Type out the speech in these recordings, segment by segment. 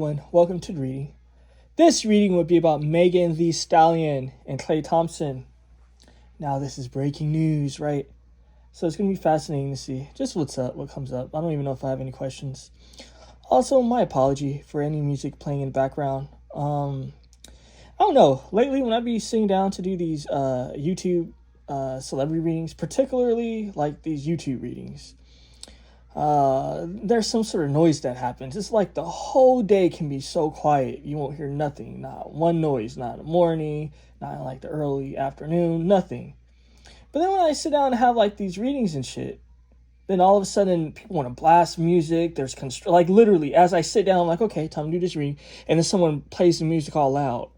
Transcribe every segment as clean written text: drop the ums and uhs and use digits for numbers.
everyone, welcome to the reading. This reading would be about Megan Thee Stallion and Klay Thompson. Now this is breaking news, right? So it's going to be fascinating to see just what's up, what comes up. I don't even know if I have any questions. Also, my apology for any music playing in the background. I don't know, lately when I be sitting down to do these YouTube celebrity readings, particularly like these YouTube readings, there's some sort of noise that happens. It's like the whole day can be so quiet. You won't hear nothing, not one noise, not in the morning, not in like the early afternoon, nothing. But then when I sit down and have like these readings and shit, then all of a sudden people want to blast music. There's like literally as I sit down, I'm like, okay, time to do this reading. And then someone plays the music all loud.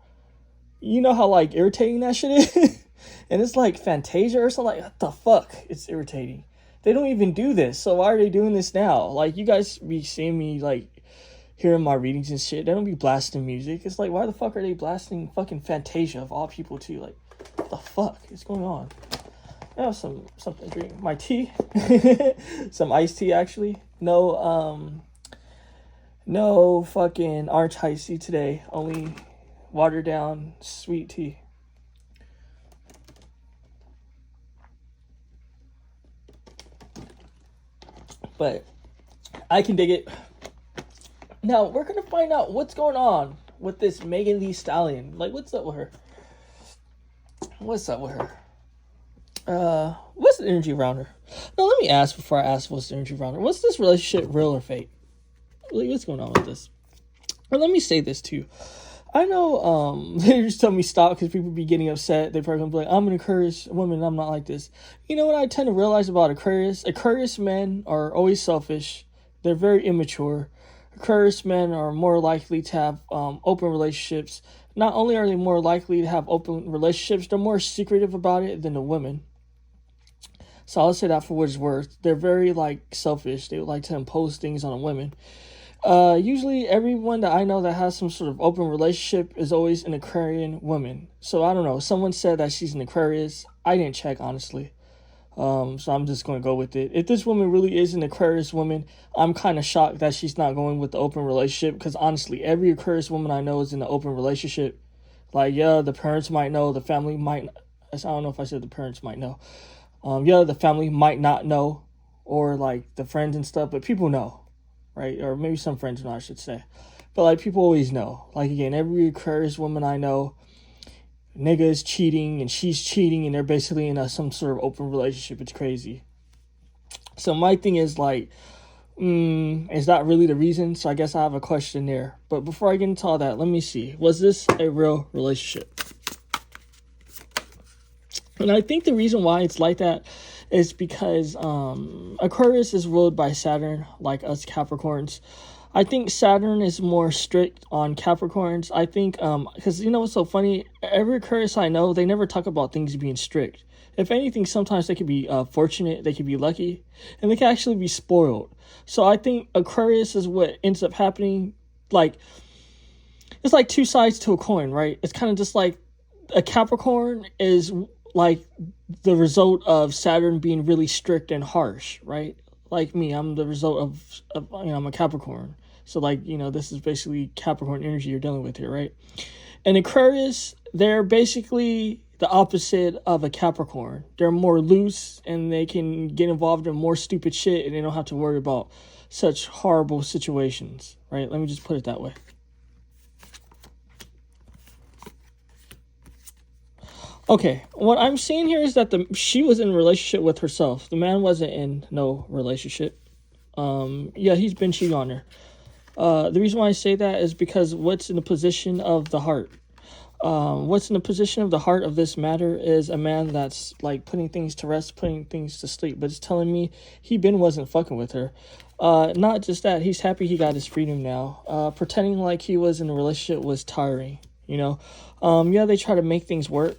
You know how like irritating that shit is? And it's like Fantasia or something. Like, what the fuck? It's irritating. They don't even do this. So why are they doing this now? Like, you guys be seeing me like hearing my readings and shit. They don't be blasting music. It's like, why the fuck are they blasting fucking Fantasia of all people too? Like, what the fuck is going on? I have something to drink. My tea. Some iced tea actually. No fucking orange iced tea today. Only watered down sweet tea. But I can dig it. Now we're gonna find out what's going on with this Megan Thee Stallion. Like, what's up with her? What's the energy around her? No, let me ask before I ask what's the energy around her. What's this relationship, real or fake? Like, what's going on with this? And let me say this too. I know they just tell me stop because people be getting upset. They're probably gonna be like, I'm an Aquarius woman, I'm not like this. You know what I tend to realize about Aquarius? Aquarius men are always selfish. They're very immature. Aquarius men are more likely to have open relationships. Not only are they more likely to have open relationships, they're more secretive about it than the women. So I'll say that for what it's worth. They're very like selfish. They would like to impose things on the women. Usually everyone that I know that has some sort of open relationship is always an Aquarian woman. So I don't know. Someone said that she's an Aquarius. I didn't check, honestly. So I'm just going to go with it. If this woman really is an Aquarius woman, I'm kind of shocked that she's not going with the open relationship. Because honestly, every Aquarius woman I know is in an open relationship. Like, yeah, the parents might know. The family might. I don't know if I said the parents might know. Yeah, the family might not know. Or like the friends and stuff. But people know. Right? Or maybe some friends know, I should say. But like people always know. Like again, every Aquarius woman I know, nigga is cheating and she's cheating and they're basically in some sort of open relationship. It's crazy. So my thing is like, is that really the reason? So I guess I have a question there. But before I get into all that, let me see. Was this a real relationship? And I think the reason why it's like that is because Aquarius is ruled by Saturn, like us Capricorns. I think Saturn is more strict on Capricorns. I think, because you know what's so funny? Every Aquarius I know, they never talk about things being strict. If anything, sometimes they could be fortunate, they could be lucky, and they can actually be spoiled. So I think Aquarius is what ends up happening. Like, it's like two sides to a coin, right? It's kind of just like a Capricorn is like the result of Saturn being really strict and harsh, right? Like me, I'm the result of I'm a Capricorn. So like, this is basically Capricorn energy you're dealing with here, right? And Aquarius, they're basically the opposite of a Capricorn. They're more loose and they can get involved in more stupid shit and they don't have to worry about such horrible situations, right? Let me just put it that way. Okay, what I'm seeing here is that she was in a relationship with herself. The man wasn't in no relationship. Yeah, he's been cheating on her. The reason why I say that is because what's in the position of the heart? What's in the position of the heart of this matter is a man that's like putting things to rest, putting things to sleep. But it's telling me he wasn't fucking with her. Not just that, he's happy he got his freedom now. Pretending like he was in a relationship was tiring, Yeah, they try to make things work.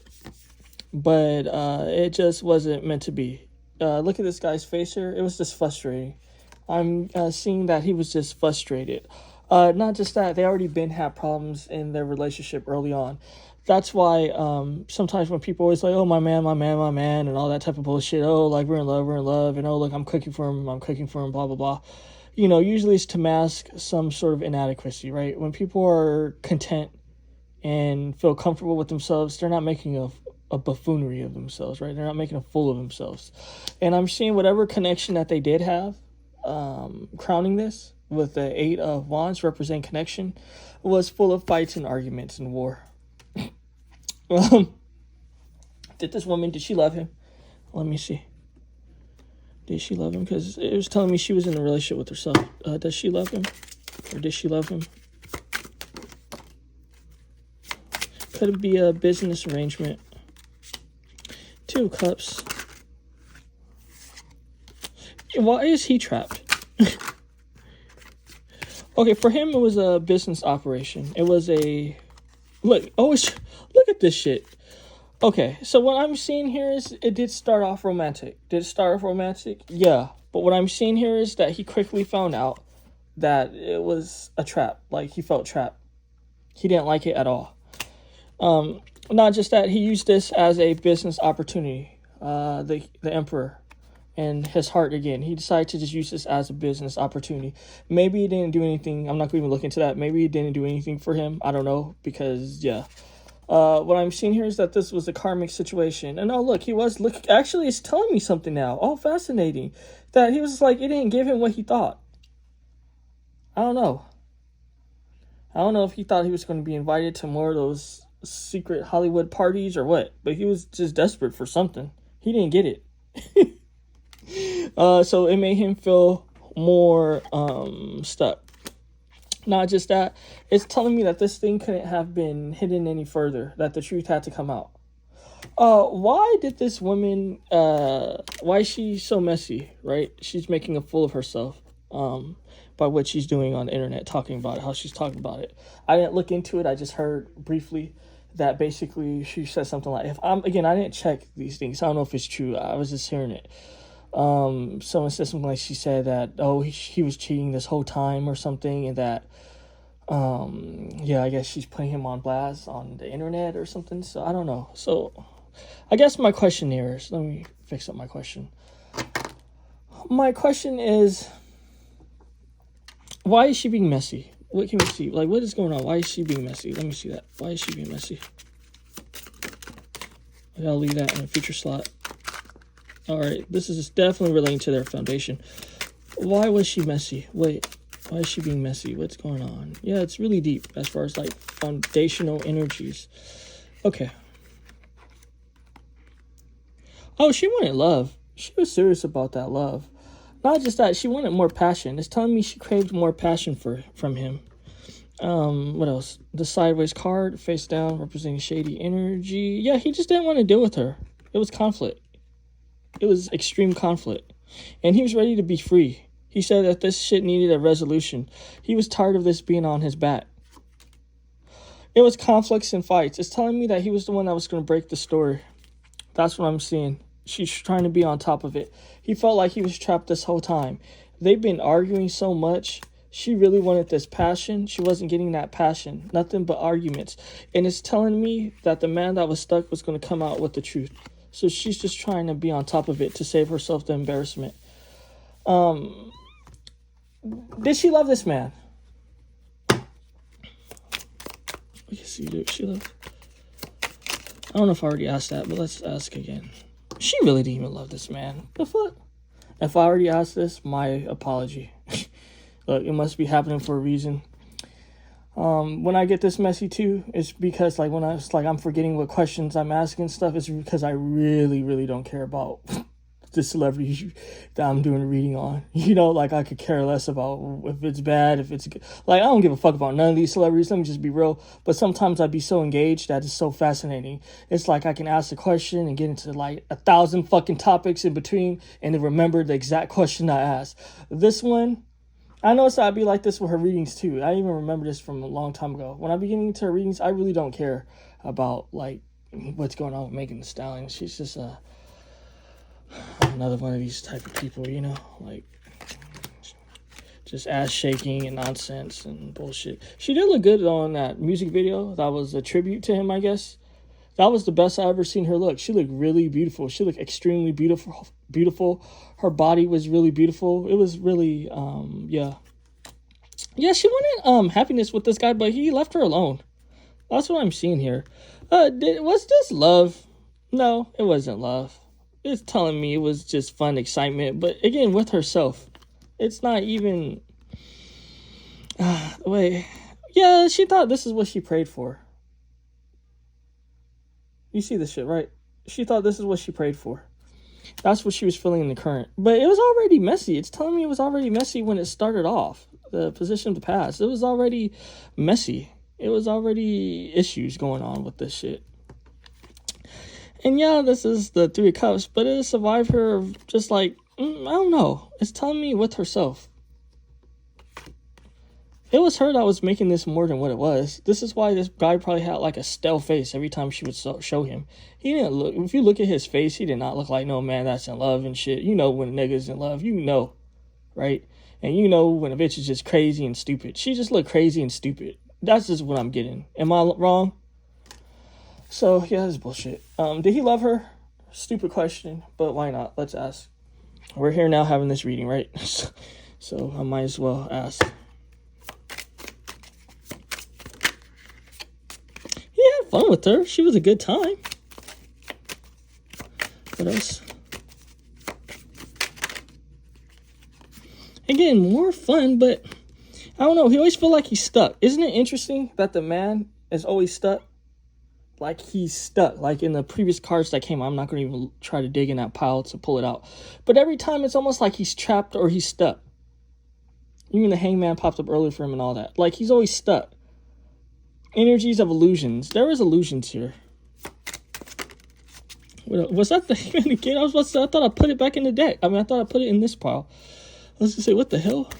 But it just wasn't meant to be. Look at this guy's face here. It was just frustrating. I'm seeing that he was just frustrated. Not just that, they already had problems in their relationship early on. That's why sometimes when people always like, oh, my man, and all that type of bullshit. Oh, like, we're in love, and oh, look, I'm cooking for him, blah, blah, blah. you know, usually it's to mask some sort of inadequacy, right? When people are content and feel comfortable with themselves, they're not making a buffoonery of themselves, right? They're not making a fool of themselves. And I'm seeing whatever connection that they did have, crowning this with the 8 of Wands represent connection, was full of fights and arguments and war. Did this woman, did she love him? Let me see. Did she love him? Because it was telling me she was in a relationship with herself. Does she love him? Or did she love him? Could it be a business arrangement? 2 of Cups. Why is he trapped? Okay, for him, it was a business operation. It was a... Look at this shit. Okay, so what I'm seeing here is it did start off romantic. Did it start off romantic? Yeah. But what I'm seeing here is that he quickly found out that it was a trap. Like, he felt trapped. He didn't like it at all. Not just that, he used this as a business opportunity. The Emperor and his heart again. He decided to just use this as a business opportunity. Maybe he didn't do anything. I'm not going to even look into that. Maybe he didn't do anything for him. I don't know, because, yeah. What I'm seeing here is that this was a karmic situation. And oh, look, actually, it's telling me something now. Oh, fascinating. That he was like, it didn't give him what he thought. I don't know. I don't know if he thought he was going to be invited to more of those secret Hollywood parties or what. But he was just desperate for something. He didn't get it. So it made him feel more stuck. Not just that, it's telling me that this thing couldn't have been hidden any further, that the truth had to come out. Why did this woman, why is she so messy, right? She's making a fool of herself by what she's doing on the internet, talking about it, how she's talking about it. I didn't look into it. I just heard briefly that basically she said something like, I didn't check these things. I don't know if it's true. I was just hearing it. Someone said something like, she said that, he was cheating this whole time or something, and that, I guess she's putting him on blast on the internet or something. So I don't know. So I guess my question here is, let me fix up my question. My question is, why is she being messy? What can we see? Like, what is going on? Why is she being messy? Let me see that. Why is she being messy? I gotta leave that in a future slot. All right, this is definitely relating to their foundation. Why was she messy? Wait, why is she being messy? What's going on? Yeah, it's really deep as far as like foundational energies. Okay. Oh, she wanted love. She was serious about that love. Not just that, she wanted more passion. It's telling me she craved more passion from him. What else? The sideways card, face down, representing shady energy. Yeah, he just didn't want to deal with her. It was conflict. It was extreme conflict. And he was ready to be free. He said that this shit needed a resolution. He was tired of this being on his back. It was conflicts and fights. It's telling me that he was the one that was going to break the story. That's what I'm seeing. She's trying to be on top of it. He felt like he was trapped this whole time. They've been arguing so much. She really wanted this passion. She wasn't getting that passion. Nothing but arguments. And it's telling me that the man that was stuck was going to come out with the truth. So she's just trying to be on top of it to save herself the embarrassment. Did she love this man? We can see, did she love? I don't know if I already asked that, but let's ask again. She really didn't even love this man. The fuck? If I already asked this, my apology. Look, it must be happening for a reason. When I get this messy too, it's because like when I was like I'm forgetting what questions I'm asking and stuff, it's because I really, really don't care about the celebrity that I'm doing a reading on. You know, like I could care less about if it's bad, if it's good. Like I don't give a fuck about none of these celebrities. Let me just be real. But sometimes I'd be so engaged that it's so fascinating. It's like I can ask a question and get into like 1,000 fucking topics in between and then remember the exact question I asked. This one, I noticed I'd be like this with her readings too. I even remember this from a long time ago. When I'm beginning into her readings, I really don't care about like what's going on with Megan Thee Stallion. She's just another one of these type of people, you know, like just ass shaking and nonsense and bullshit. She did look good on that music video. That was a tribute to him, I guess. That was the best I ever seen her look. She looked really beautiful. She looked extremely beautiful. Her body was really beautiful. It was really, yeah. Yeah, she wanted happiness with this guy, but he left her alone. That's what I'm seeing here. Was this love? No, it wasn't love. It's telling me it was just fun, excitement. But again, with herself. It's not even... wait. Yeah, she thought this is what she prayed for. You see this shit, right? She thought this is what she prayed for. That's what she was feeling in the current. But it was already messy. It's telling me it was already messy when it started off. The position of the past. It was already messy. It was already issues going on with this shit. And yeah, this is the Three of Cups, but it survived her just like, I don't know. It's telling me with herself. It was her that was making this more than what it was. This is why this guy probably had like a stale face every time she would show him. He didn't look, if you look at his face, he did not look like no man that's in love and shit. You know when a nigga's in love, you know, right? And you know when a bitch is just crazy and stupid. She just looked crazy and stupid. That's just what I'm getting. Am I wrong? So, yeah, this is bullshit. Did he love her? Stupid question, but why not? Let's ask. We're here now having this reading, right? So, I might as well ask. He had fun with her. She was a good time. What else? Again, more fun, but I don't know. He always feel like he's stuck. Isn't it interesting that the man is always stuck? Like he's stuck. Like in the previous cards that came out, I'm not going to even try to dig in that pile to pull it out. But every time it's almost like he's trapped or he's stuck. Even the Hangman popped up earlier for him and all that. Like he's always stuck. Energies of illusions. There is illusions here. Was that the Hangman again? I thought I put it back in the deck. I mean, I thought I put it in this pile. I was going to say, what the hell?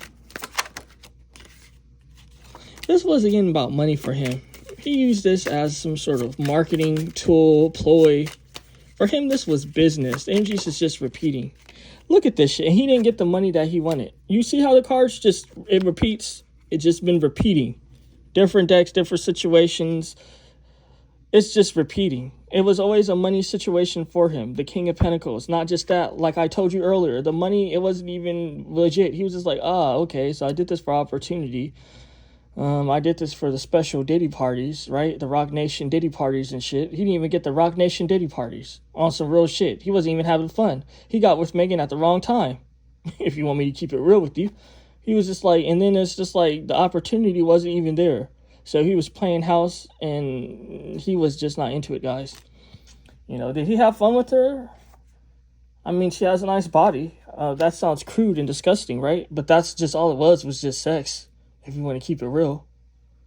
This was again about money for him. He used this as some sort of marketing tool, ploy. For him, this was business. The energies is just repeating. Look at this shit. And he didn't get the money that he wanted. You see how the cards just, it repeats? It's just been repeating. Different decks, different situations. It's just repeating. It was always a money situation for him. The King of Pentacles. Not just that. Like I told you earlier, the money, it wasn't even legit. He was just like, okay, so I did this for opportunity. I did this for the special Diddy parties, right? The Rock Nation Diddy parties and shit. He didn't even get the Rock Nation Diddy parties on some real shit. He wasn't even having fun. He got with Megan at the wrong time. If you want me to keep it real with you. He was just like, and then it's just like the opportunity wasn't even there. So he was playing house and he was just not into it, guys. You know, did he have fun with her? I mean, she has a nice body. That sounds crude and disgusting, right? But that's just all it was just sex. If you want to keep it real.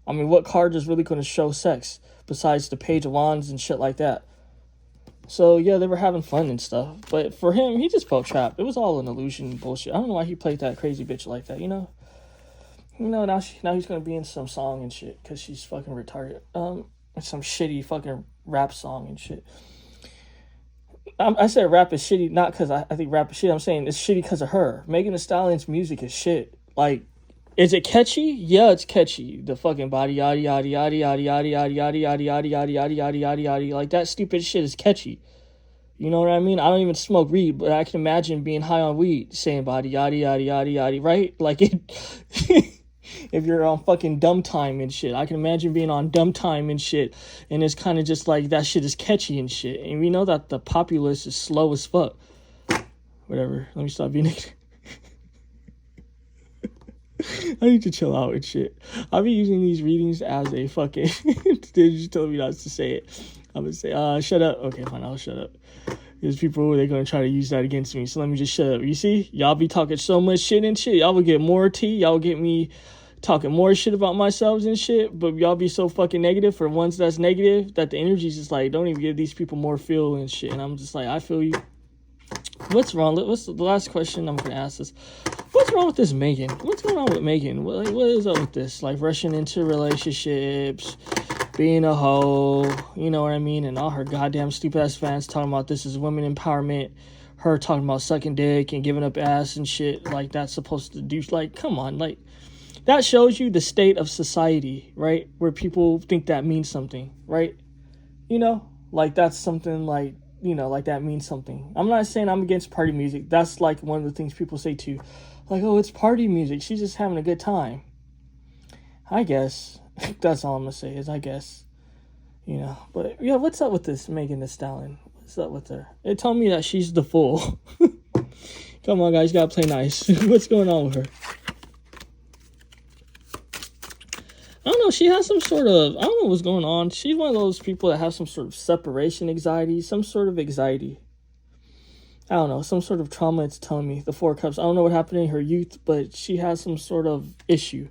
I mean, what card is really going to show sex besides the Page of Wands and shit like that? So, yeah, they were having fun and stuff. But for him, he just felt trapped. It was all an illusion and bullshit. I don't know why he played that crazy bitch like that, you know? You know, now he's going to be in some song and shit because she's fucking retarded. Some shitty fucking rap song and shit. I said rap is shitty, not because I think rap is shit. I'm saying it's shitty because of her. Megan Thee Stallion's music is shit. Like, is it catchy? Yeah, it's catchy. The fucking body yada yada yada yada yada yada yada yada yada yada yada yada yada yada. Like that stupid shit is catchy. You know what I mean? I don't even smoke weed, but I can imagine being high on weed, saying body yada yada yada yada, right? Like it. If you're on fucking dumb time and shit, I can imagine being on dumb time and shit, and it's kind of just like that shit is catchy and shit. And we know that the populace is slow as fuck. Whatever. Let me stop being negative. I need to chill out and shit. I'll be using these readings as a fucking... They just told me not to say it. I'm going to say, shut up. Okay, fine, I'll shut up. There's people, they're going to try to use that against me. So let me just shut up. You see? Y'all be talking so much shit and shit. Y'all will get more tea. Y'all will get me talking more shit about myself and shit. But y'all be so fucking negative for ones that's negative that the energy's just like, don't even give these people more feel and shit. And I'm just like, I feel you. What's wrong? What's the last question I'm going to ask this? What's wrong with this Megan? What's going on with Megan? What is up with this? Like rushing into relationships, being a hoe, you know what I mean? And all her goddamn stupid ass fans talking about this is women empowerment. Her talking about sucking dick and giving up ass and shit like that's supposed to do. Like, come on. Like, that shows you the state of society, right? Where people think that means something, right? You know? like that's something like, you know, like that means something. I'm not saying I'm against party music. That's like one of the things people say too. Like, oh, it's party music. She's just having a good time. I guess. That's all I'm going to say is I guess. You know, but yeah, what's up with this Megan Thee Stallion? What's up with her? It told me that she's the fool. Come on, guys, gotta play nice. What's going on with her? I don't know. She has some sort of, I don't know what's going on. She's one of those people that have some sort of separation anxiety, some sort of anxiety. I don't know, some sort of trauma. It's telling me the Four Cups. I don't know what happened in her youth, but she has some sort of issue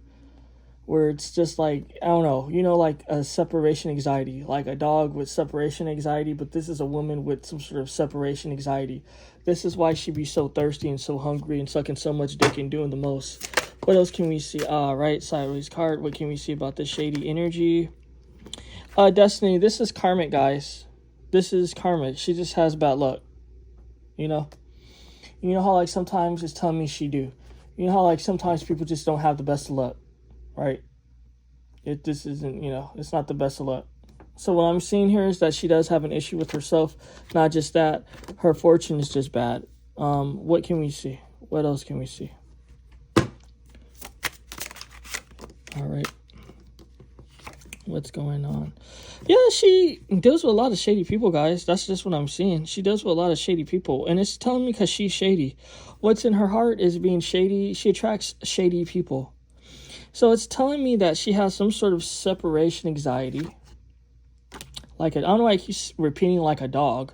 where it's just like, I don't know, you know, like a separation anxiety, like a dog with separation anxiety, but this is a woman with some sort of separation anxiety. This is why she be so thirsty and so hungry and sucking so much dick and doing the most. What else can we see? Right, sideways card. What can we see about this shady energy? Destiny, this is karmic, guys. This is karmic. She just has bad luck. You know how like sometimes it's telling me she do. You know how like sometimes people just don't have the best of luck. Right? This isn't, you know, it's not the best of luck. So what I'm seeing here is that she does have an issue with herself. Not just that, her fortune is just bad. What can we see? What else can we see? All right. What's going on? Yeah, she deals with a lot of shady people, guys. That's just what I'm seeing. She deals with a lot of shady people. And it's telling me because she's shady. What's in her heart is being shady. She attracts shady people. So it's telling me that she has some sort of separation anxiety. Like, I don't know why I keep repeating like a dog.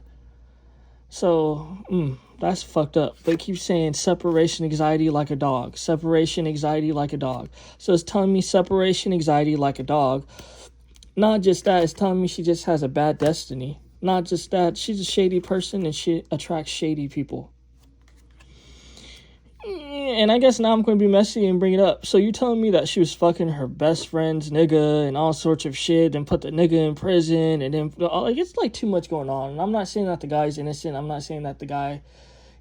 So, that's fucked up. They keep saying separation anxiety like a dog. Separation anxiety like a dog. So it's telling me separation anxiety like a dog. Not just that, it's telling me she just has a bad destiny. Not just that, she's a shady person and she attracts shady people. And I guess now I'm going to be messy and bring it up. So you telling me that she was fucking her best friend's nigga and all sorts of shit and put the nigga in prison and then, like, it's like too much going on. And I'm not saying that the guy's innocent. I'm not saying that the guy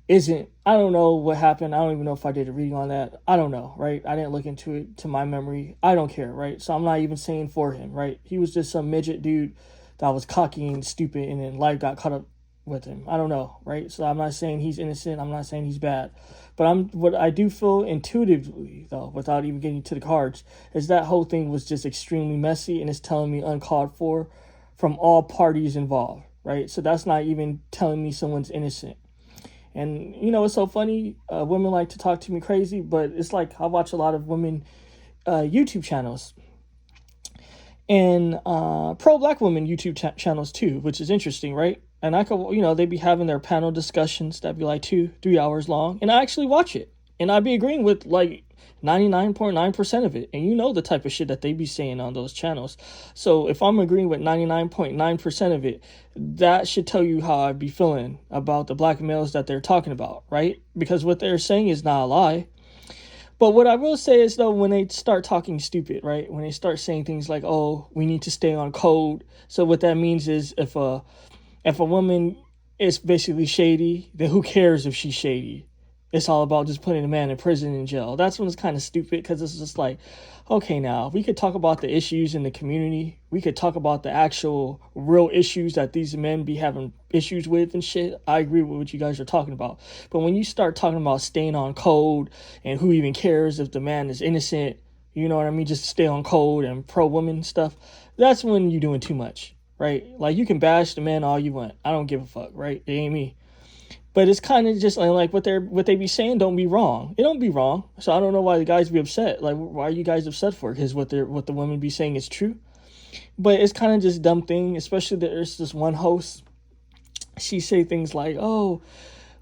isn't. I don't know what happened. I don't even know if I did a reading on that. I don't know, right? I didn't look into it to my memory. I don't care, right? So I'm not even saying for him, right? He was just some midget dude that was cocky and stupid and then life got caught up with him. I don't know, right? So I'm not saying he's innocent. I'm not saying he's bad. But what I do feel intuitively, though, without even getting to the cards, is that whole thing was just extremely messy and it's telling me uncalled for from all parties involved, right? So that's not even telling me someone's innocent. And, you know, it's so funny. Women like to talk to me crazy, but it's like I watch a lot of women YouTube channels and pro-black women YouTube channels too, which is interesting, right? And I could, you know, they'd be having their panel discussions that'd be like 2-3 hours long. And I actually watch it. And I'd be agreeing with like 99.9% of it. And you know the type of shit that they be saying on those channels. So if I'm agreeing with 99.9% of it, that should tell you how I'd be feeling about the black males that they're talking about, right? Because what they're saying is not a lie. But what I will say is, though, when they start talking stupid, right? When they start saying things like, oh, we need to stay on code. So what that means is if a woman is basically shady, then who cares if she's shady? It's all about just putting a man in prison and jail. That's when it's kind of stupid because it's just like, okay, now we could talk about the issues in the community. We could talk about the actual real issues that these men be having issues with and shit. I agree with what you guys are talking about. But when you start talking about staying on code and who even cares if the man is innocent, you know what I mean? Just stay on code and pro-woman stuff. That's when you're doing too much, right? Like, you can bash the man all you want. I don't give a fuck, right? It ain't me. But it's kind of just like what they be saying don't be wrong. It don't be wrong. So I don't know why the guys be upset. Like, why are you guys upset for? Because what the women be saying is true. But it's kind of just dumb thing. Especially there's this one host. She say things like, "Oh,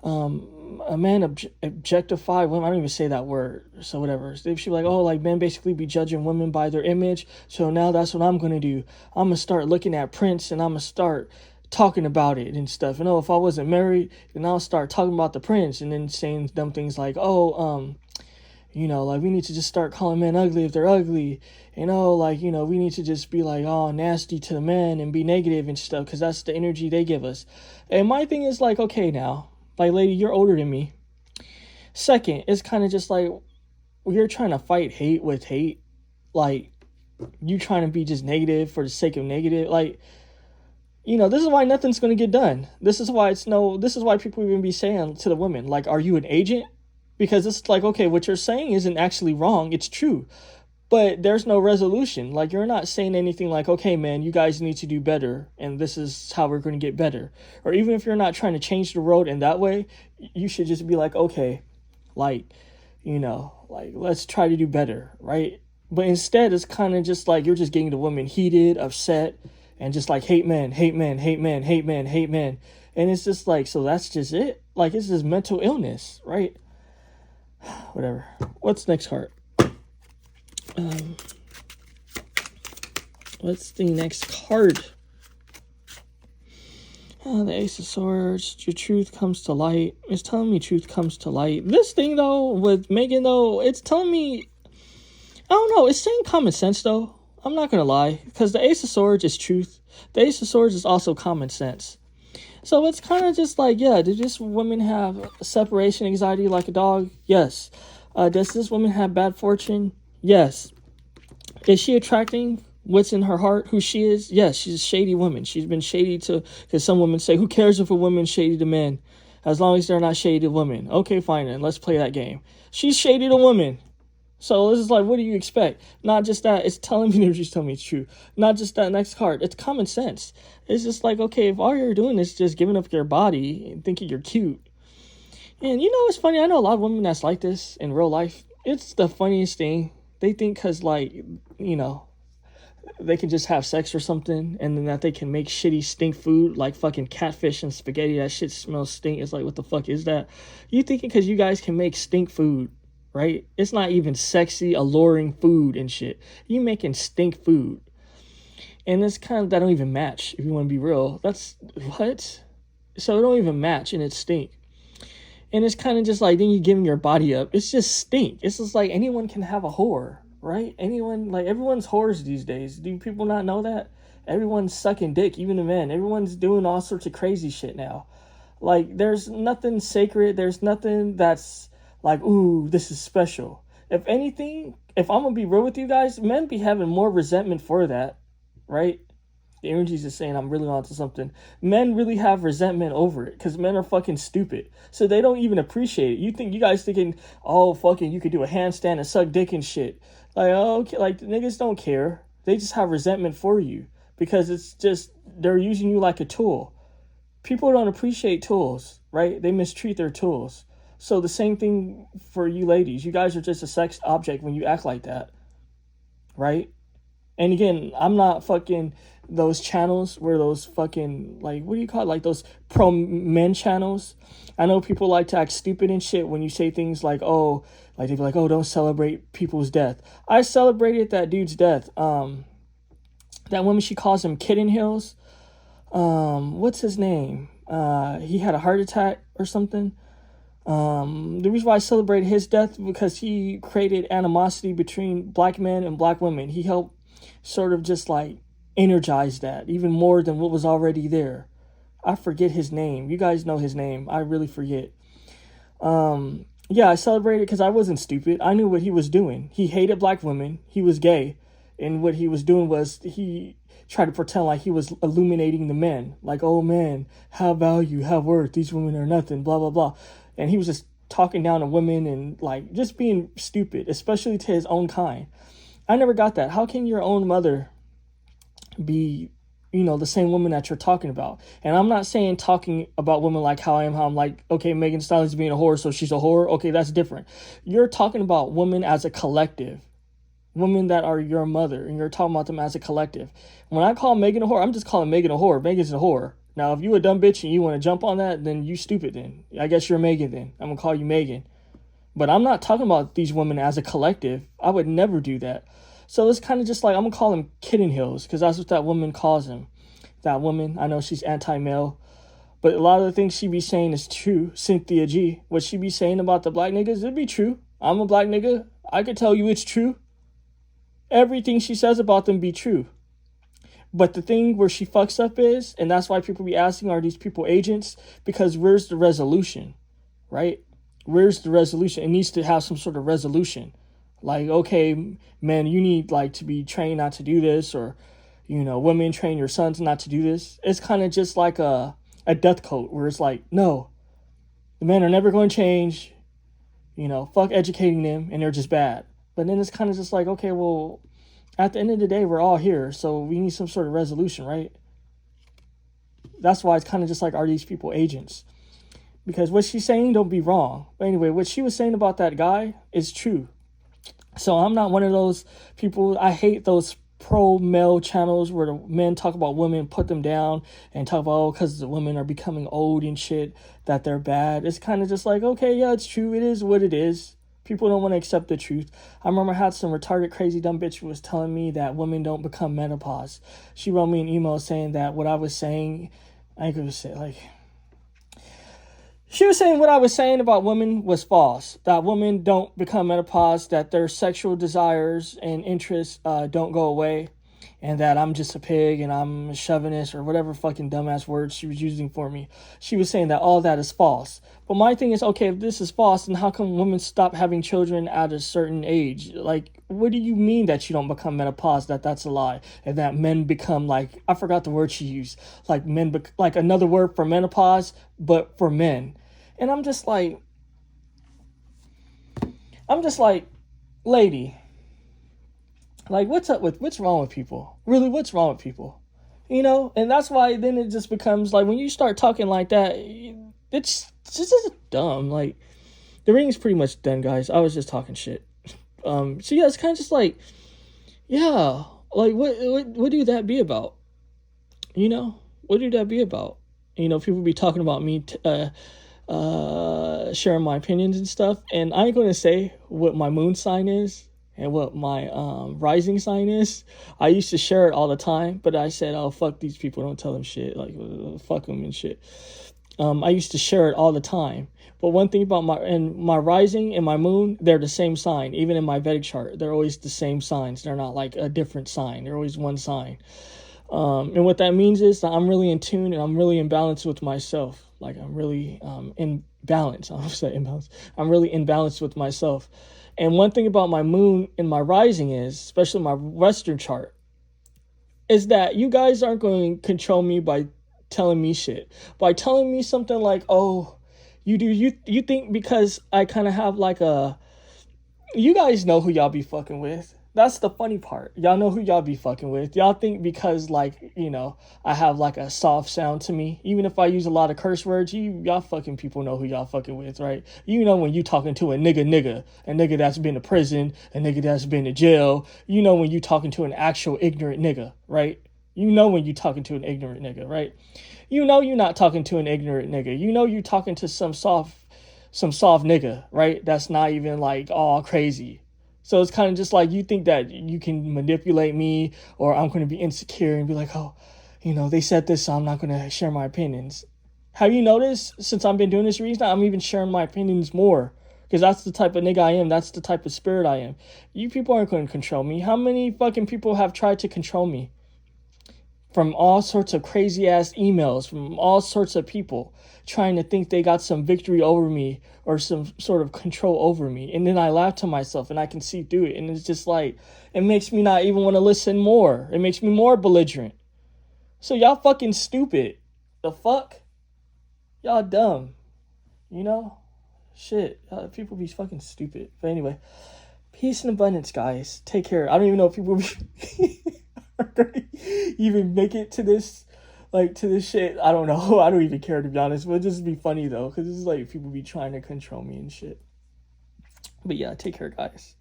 a man objectify women." I don't even say that word. So whatever. She be like, "Oh, like men basically be judging women by their image. So now that's what I'm gonna do. I'm gonna start looking at prints and I'm gonna start talking about it and stuff. And if I wasn't married, then I'll start talking about the prince and then saying dumb things like, you know, like we need to just start calling men ugly if they're ugly. And like, you know, we need to just be like, oh, nasty to the men and be negative and stuff because that's the energy they give us." And my thing is like, okay, now, like, lady, you're older than me. Second, it's kind of just like you're trying to fight hate with hate. Like, you trying to be just negative for the sake of negative. Like, You know, this is why nothing's going to get done. This is why this is why people even be saying to the women, like, are you an agent? Because it's like, okay, what you're saying isn't actually wrong. It's true. But there's no resolution. Like, you're not saying anything like, okay, man, you guys need to do better, and this is how we're going to get better. Or even if you're not trying to change the road in that way, you should just be like, okay, like, you know, like, let's try to do better, right? But instead, it's kind of just like you're just getting the women heated, upset, and just like hate men, hate men, hate men, hate men, hate men. And it's just like, so that's just it? Like, it's just mental illness, right? Whatever. What's next card? What's the next card? The Ace of Swords. Your truth comes to light. It's telling me truth comes to light. This thing, though, with Megan, though, it's telling me, I don't know, it's saying common sense, though. I'm not going to lie, because the Ace of Swords is truth. The Ace of Swords is also common sense. So it's kind of just like, yeah, do this woman have separation anxiety like a dog? Yes. Does this woman have bad fortune? Yes. Is she attracting what's in her heart, who she is? Yes, she's a shady woman. She's been shady to, because some women say, who cares if a woman's shady to men? As long as they're not shady to women. Okay, fine then, let's play that game. She's shady to women. So this is like, what do you expect? Not just that, it's telling me, she's telling me it's true. Not just that next card, it's common sense. It's just like, okay, if all you're doing is just giving up your body and thinking you're cute. And you know, it's funny, I know a lot of women that's like this in real life. It's the funniest thing. They think because, like, you know, they can just have sex or something, and then that they can make shitty stink food like fucking catfish and spaghetti. That shit smells stink. It's like, what the fuck is that? You thinking because you guys can make stink food, right? It's not even sexy, alluring food and shit. You making stink food. And it's kind of, that don't even match, if you want to be real. That's, what? So it don't even match, and it stink. And it's kind of just like, then you giving your body up. It's just stink. It's just like anyone can have a whore, right? Anyone, like, everyone's whores these days. Do people not know that? Everyone's sucking dick, even the men. Everyone's doing all sorts of crazy shit now. Like, there's nothing sacred. There's nothing that's like, ooh, this is special. If anything, if I'm going to be real with you guys, men be having more resentment for that, right? The energy's just saying I'm really onto something. Men really have resentment over it because men are fucking stupid. So they don't even appreciate it. You guys thinking, oh, fucking, you could do a handstand and suck dick and shit. Like, oh, okay, like, niggas don't care. They just have resentment for you because it's just, they're using you like a tool. People don't appreciate tools, right? They mistreat their tools. So the same thing for you ladies. You guys are just a sex object when you act like that, right? And again, I'm not fucking those channels where those fucking, like, what do you call it? Like those pro men channels. I know people like to act stupid and shit when you say things like, oh, like they be like, oh, don't celebrate people's death. I celebrated that dude's death. That woman, she calls him Kitten Hills. What's his name? He had a heart attack or something. The reason why I celebrated his death because he created animosity between black men and black women. He helped sort of just like energize that even more than what was already there. I forget his name. You guys know his name. I really forget. Yeah, I celebrated because I wasn't stupid. I knew what he was doing. He hated black women. He was gay. And what he was doing was he tried to pretend like he was illuminating the men. Like, oh man, have value, have worth. These women are nothing, blah, blah, blah. And he was just talking down to women and like just being stupid, especially to his own kind. I never got that. How can your own mother be, you know, the same woman that you're talking about? And I'm not saying talking about women like how I am, how I'm like, okay, Megan Stallion's being a whore, so she's a whore. Okay, that's different. You're talking about women as a collective. Women that are your mother, and you're talking about them as a collective. When I call Megan a whore, I'm just calling Megan a whore. Megan's a whore. Now, if you a dumb bitch and you want to jump on that, then you stupid then. I guess you're Megan then. I'm going to call you Megan. But I'm not talking about these women as a collective. I would never do that. So it's kind of just like, I'm going to call him Kitten Hills, because that's what that woman calls him. That woman, I know she's anti-male, but a lot of the things she be saying is true. Cynthia G, what she be saying about the black niggas, it'd be true. I'm a black nigga. I could tell you it's true. Everything she says about them be true. But the thing where she fucks up is, and that's why people be asking, are these people agents? Because where's the resolution, right? Where's the resolution? It needs to have some sort of resolution. Like, okay, man, you need like to be trained not to do this, or, you know, women train your sons not to do this. It's kind of just like a death coat where it's like, no, the men are never going to change, you know, fuck educating them, and they're just bad. But then it's kind of just like, okay, well, at the end of the day, we're all here, so we need some sort of resolution, right? That's why it's kind of just like, are these people agents? Because what she's saying, don't be wrong. But anyway, what she was saying about that guy is true. So I'm not one of those people. I hate those pro-male channels where the men talk about women, put them down, and talk about, oh, because the women are becoming old and shit, that they're bad. It's kind of just like, okay, yeah, it's true. It is what it is. People don't want to accept the truth. I remember I had some retarded, crazy, dumb bitch who was telling me that women don't become menopause. She wrote me an email saying that what I was saying, I could say, like, she was saying what I was saying about women was false. That women don't become menopause, that their sexual desires and interests don't go away, and that I'm just a pig and I'm a chauvinist or whatever fucking dumbass words she was using for me. She was saying that all that is false. But my thing is, okay, if this is false, then how come women stop having children at a certain age? Like, what do you mean that you don't become menopause, that's a lie? And that men become, like, I forgot the word she used, like men, like another word for menopause, but for men. And I'm just like, lady, like, what's wrong with people? Really, what's wrong with people? You know? And that's why then it just becomes like, when you start talking like that, it's just dumb. Like, the reading's pretty much done, guys. I was just talking shit. So yeah, it's kind of just like, yeah, like, what do that be about? You know? What do that be about? You know, people be talking about me, sharing my opinions and stuff, and I ain't going to say what my moon sign is and what my rising sign is. I used to share it all the time, but I said, oh, fuck these people, don't tell them shit, like, fuck them and shit. I used to share it all the time. But one thing about my rising and my moon, they're the same sign. Even in my Vedic chart, they're always the same signs. They're not like a different sign. They're always one sign. And what that means is that I'm really in tune and I'm really in balance with myself. Like, I'm really in balance. I'll say imbalance. I'm really in balance with myself. And one thing about my moon and my rising is, especially my Western chart, is that you guys aren't going to control me by telling me shit. By telling me something like, oh, you think because I kind of have like you guys know who y'all be fucking with. That's the funny part. Y'all know who y'all be fucking with. Y'all think because, like, you know, I have like a soft sound to me, even if I use a lot of curse words, y'all fucking people know who y'all fucking with, right? You know when you talking to a nigga that's been to prison, a nigga that's been to jail. You know when you talking to an actual ignorant nigga, right? You know when you talking to an ignorant nigga, right? You know you're not talking to an ignorant nigga. You know you're talking to some soft nigga, right? That's not even like all crazy. So it's kind of just like, you think that you can manipulate me, or I'm going to be insecure and be like, oh, you know, they said this, so I'm not going to share my opinions. Have you noticed, since I've been doing this reason, I'm even sharing my opinions more, because that's the type of nigga I am. That's the type of spirit I am. You people aren't going to control me. How many fucking people have tried to control me? From all sorts of crazy ass emails, from all sorts of people trying to think they got some victory over me or some sort of control over me. And then I laugh to myself and I can see through it. And it's just like, it makes me not even want to listen more. It makes me more belligerent. So y'all fucking stupid. The fuck? Y'all dumb. You know? Shit. People be fucking stupid. But anyway, peace and abundance, guys. Take care. I don't even know if people even make it to this, like, to this shit. I don't know. I don't even care, to be honest. But it just be funny though, because it's like people be trying to control me and shit. But yeah, take care, guys.